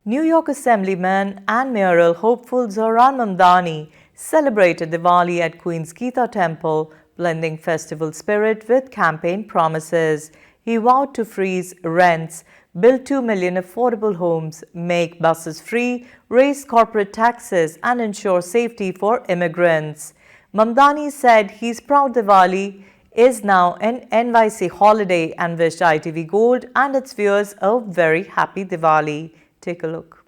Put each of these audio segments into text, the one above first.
New York Assemblyman and Mayoral hopeful Zohran Mamdani celebrated Diwali at Queens Geeta Temple, blending festival spirit with campaign promises. He vowed to freeze rents, build 2 million affordable homes, make buses free, raise corporate taxes, and ensure safety for immigrants. Mamdani said he's proud Diwali is now an NYC holiday and wished ITV Gold and its viewers a very happy Diwali. Take a look.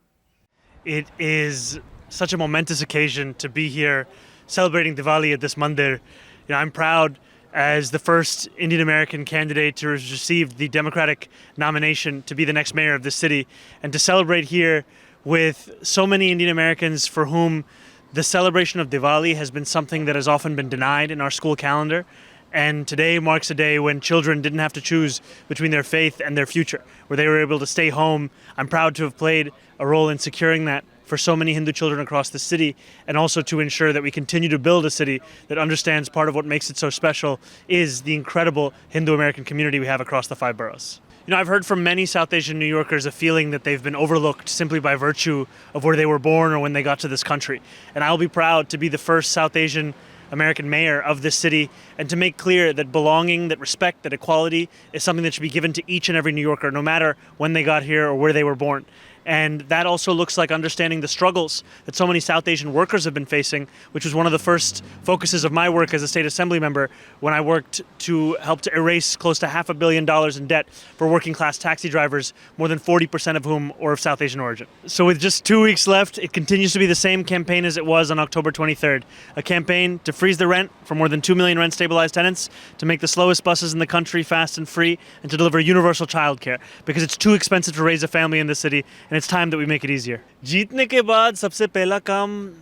It is such a momentous occasion to be here celebrating Diwali at this mandir. I'm proud as the first Indian American candidate to receive the Democratic nomination to be the next mayor of this city, and to celebrate here with so many Indian Americans for whom the celebration of Diwali has been something that has often been denied in our school calendar. And today marks a day when children didn't have to choose between their faith and their future, where they were able to stay home. I'm proud to have played a role in securing that for so many Hindu children across the city, and also to ensure that we continue to build a city that understands part of what makes it so special is the incredible Hindu American community we have across the 5 boroughs. I've heard from many South Asian New Yorkers a feeling that they've been overlooked simply by virtue of where they were born or when they got to this country. And I'll be proud to be the first South Asian American mayor of this city, and to make clear that belonging, that respect, that equality is something that should be given to each and every New Yorker, no matter when they got here or where they were born. And that also looks like understanding the struggles that so many South Asian workers have been facing, which was one of the first focuses of my work as a state assembly member when I worked to help to erase close to $500 million in debt for working class taxi drivers, more than 40% of whom are of South Asian origin. So with just 2 weeks left, it continues to be the same campaign as it was on October 23rd. A campaign to freeze the rent for more than 2 million rent stabilized tenants, to make the slowest buses in the country fast and free, and to deliver universal childcare, because it's too expensive to raise a family in this city, and it's time that we make it easier. जीतने के बाद सबसे पहला काम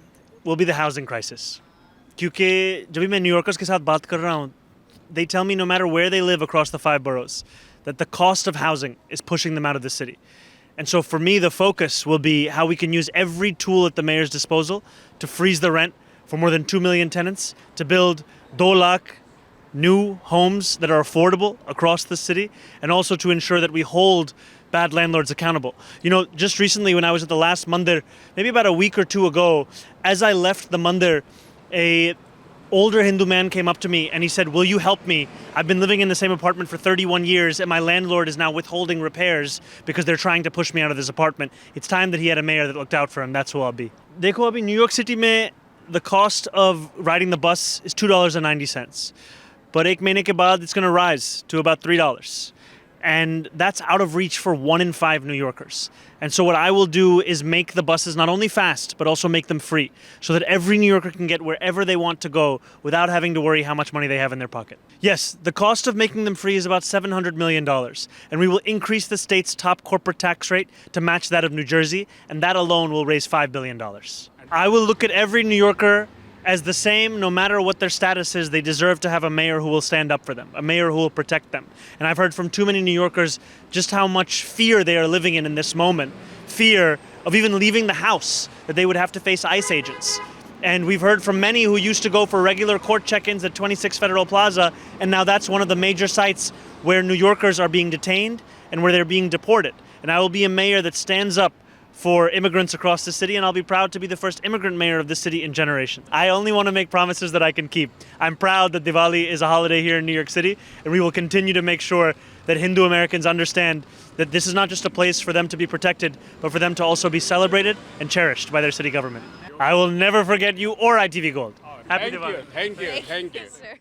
will be the housing crisis. क्योंकि जब भी मैं New Yorkers के साथ बात कर रहा हूँ, they tell me no matter where they live across the 5 boroughs, that the cost of housing is pushing them out of the city. And so for me, the focus will be how we can use every tool at the mayor's disposal to freeze the rent for more than 2 million tenants, to build 2 lakh new homes that are affordable across the city, and also to ensure that we hold bad landlords accountable. Just recently when I was at the last mandir, maybe about a week or 2 ago, as I left the mandir, a older Hindu man came up to me and he said, "Will you help me? I've been living in the same apartment for 31 years and my landlord is now withholding repairs because they're trying to push me out of this apartment. It's time that he had a mayor that looked out for him. That's who I'll be." Dekho, abhi New York City mein the cost of riding the bus is $2.90. But ek mahine ke baad it's going to rise to about $3. And that's out of reach for 1 in 5 New Yorkers. And so what I will do is make the buses not only fast, but also make them free, so that every New Yorker can get wherever they want to go without having to worry how much money they have in their pocket. Yes, the cost of making them free is about $700 million. And we will increase the state's top corporate tax rate to match that of New Jersey, and that alone will raise $5 billion. I will look at every New Yorker as the same, no matter what their status is. They deserve to have a mayor who will stand up for them, a mayor who will protect them. And I've heard from too many New Yorkers just how much fear they are living in this moment. Fear of even leaving the house, that they would have to face ICE agents. And we've heard from many who used to go for regular court check-ins at 26 Federal Plaza, and now that's one of the major sites where New Yorkers are being detained and where they're being deported. And I will be a mayor that stands up for immigrants across the city, and I'll be proud to be the first immigrant mayor of this city in generations. I only want to make promises that I can keep. I'm proud that Diwali is a holiday here in New York City, and we will continue to make sure that Hindu Americans understand that this is not just a place for them to be protected, but for them to also be celebrated and cherished by their city government. I will never forget you or ITV Gold. Happy Diwali. Thank you. Thank you. Sir.